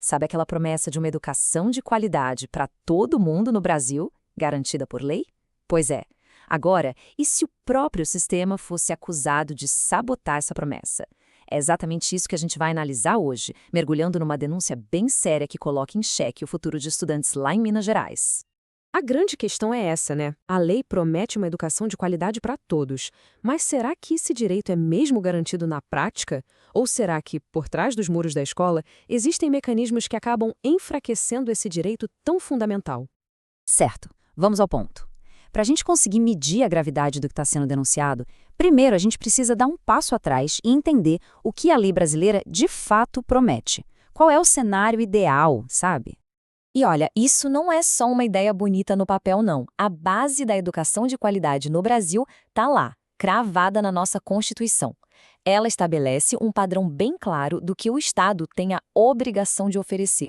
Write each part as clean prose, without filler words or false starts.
Sabe aquela promessa de uma educação de qualidade para todo mundo no Brasil, garantida por lei? Pois é. Agora, e se o próprio sistema fosse acusado de sabotar essa promessa? É exatamente isso que a gente vai analisar hoje, mergulhando numa denúncia bem séria que coloca em xeque o futuro de estudantes lá em Minas Gerais. A grande questão é essa, né? A lei promete uma educação de qualidade para todos. Mas será que esse direito é mesmo garantido na prática? Ou será que, por trás dos muros da escola, existem mecanismos que acabam enfraquecendo esse direito tão fundamental? Certo, vamos ao ponto. Para a gente conseguir medir a gravidade do que está sendo denunciado, primeiro a gente precisa dar um passo atrás e entender o que a lei brasileira de fato promete. Qual é o cenário ideal, sabe? E olha, isso não é só uma ideia bonita no papel, não. A base da educação de qualidade no Brasil está lá, cravada na nossa Constituição. Ela estabelece um padrão bem claro do que o Estado tem a obrigação de oferecer.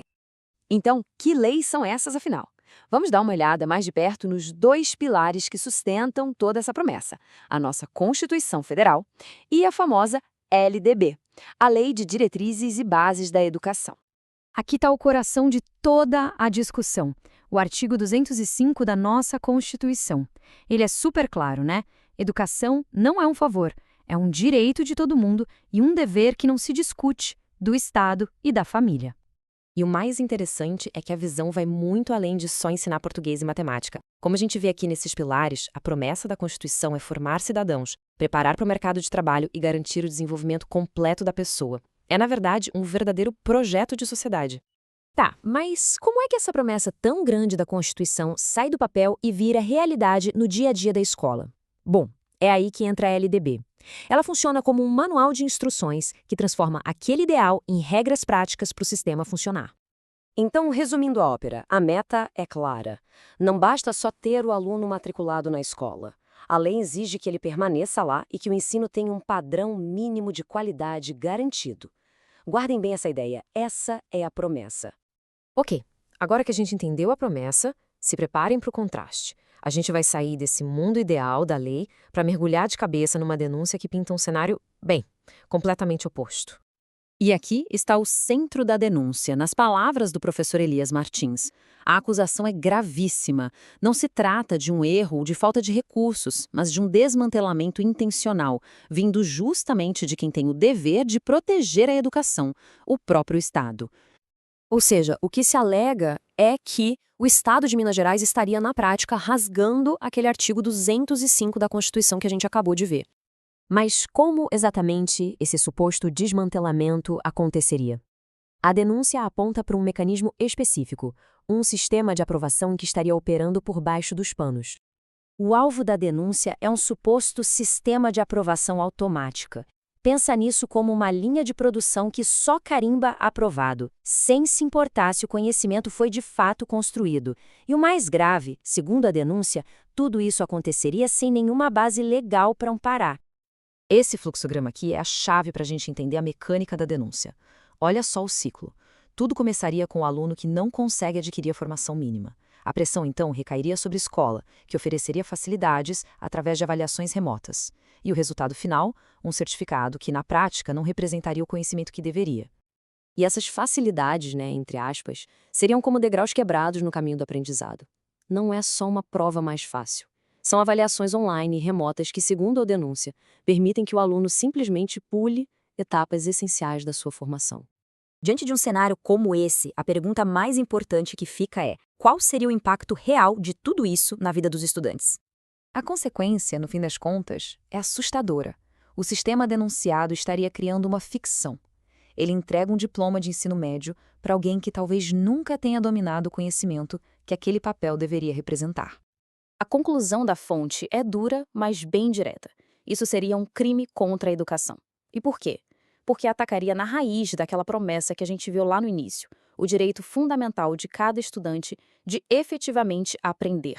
Então, que leis são essas, afinal? Vamos dar uma olhada mais de perto nos dois pilares que sustentam toda essa promessa: a nossa Constituição Federal e a famosa LDB, a Lei de Diretrizes e Bases da Educação. Aqui está o coração de toda a discussão, o artigo 205 da nossa Constituição. Ele é super claro, né? Educação não é um favor, é um direito de todo mundo e um dever que não se discute, do Estado e da família. E o mais interessante é que a visão vai muito além de só ensinar português e matemática. Como a gente vê aqui nesses pilares, a promessa da Constituição é formar cidadãos, preparar para o mercado de trabalho e garantir o desenvolvimento completo da pessoa. É, na verdade, um verdadeiro projeto de sociedade. Tá, mas como é que essa promessa tão grande da Constituição sai do papel e vira realidade no dia a dia da escola? Bom, é aí que entra a LDB. Ela funciona como um manual de instruções que transforma aquele ideal em regras práticas para o sistema funcionar. Então, resumindo a ópera, a meta é clara. Não basta só ter o aluno matriculado na escola. A lei exige que ele permaneça lá e que o ensino tenha um padrão mínimo de qualidade garantido. Guardem bem essa ideia, essa é a promessa. Ok, agora que a gente entendeu a promessa, se preparem para o contraste. A gente vai sair desse mundo ideal da lei para mergulhar de cabeça numa denúncia que pinta um cenário, bem, completamente oposto. E aqui está o centro da denúncia, nas palavras do professor Elias Martins. A acusação é gravíssima. Não se trata de um erro ou de falta de recursos, mas de um desmantelamento intencional, vindo justamente de quem tem o dever de proteger a educação, o próprio Estado. Ou seja, o que se alega é que o Estado de Minas Gerais estaria, na prática, rasgando aquele artigo 205 da Constituição que a gente acabou de ver. Mas como exatamente esse suposto desmantelamento aconteceria? A denúncia aponta para um mecanismo específico, um sistema de aprovação que estaria operando por baixo dos panos. O alvo da denúncia é um suposto sistema de aprovação automática. Pensa nisso como uma linha de produção que só carimba aprovado, sem se importar se o conhecimento foi de fato construído. E o mais grave, segundo a denúncia, tudo isso aconteceria sem nenhuma base legal para amparar. Esse fluxograma aqui é a chave para a gente entender a mecânica da denúncia. Olha só o ciclo. Tudo começaria com o aluno que não consegue adquirir a formação mínima. A pressão, então, recairia sobre a escola, que ofereceria facilidades através de avaliações remotas. E o resultado final, um certificado que, na prática, não representaria o conhecimento que deveria. E essas facilidades, entre aspas, seriam como degraus quebrados no caminho do aprendizado. Não é só uma prova mais fácil. São avaliações online e remotas que, segundo a denúncia, permitem que o aluno simplesmente pule etapas essenciais da sua formação. Diante de um cenário como esse, a pergunta mais importante que fica é: qual seria o impacto real de tudo isso na vida dos estudantes? A consequência, no fim das contas, é assustadora. O sistema denunciado estaria criando uma ficção. Ele entrega um diploma de ensino médio para alguém que talvez nunca tenha dominado o conhecimento que aquele papel deveria representar. A conclusão da fonte é dura, mas bem direta. Isso seria um crime contra a educação. E por quê? Porque atacaria na raiz daquela promessa que a gente viu lá no início, o direito fundamental de cada estudante de efetivamente aprender.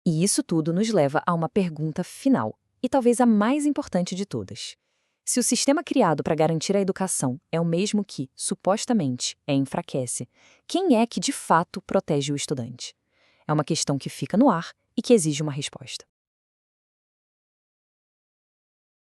E isso tudo nos leva a uma pergunta final, e talvez a mais importante de todas. Se o sistema criado para garantir a educação é o mesmo que, supostamente, enfraquece, quem é que de fato protege o estudante? É uma questão que fica no ar e que exige uma resposta.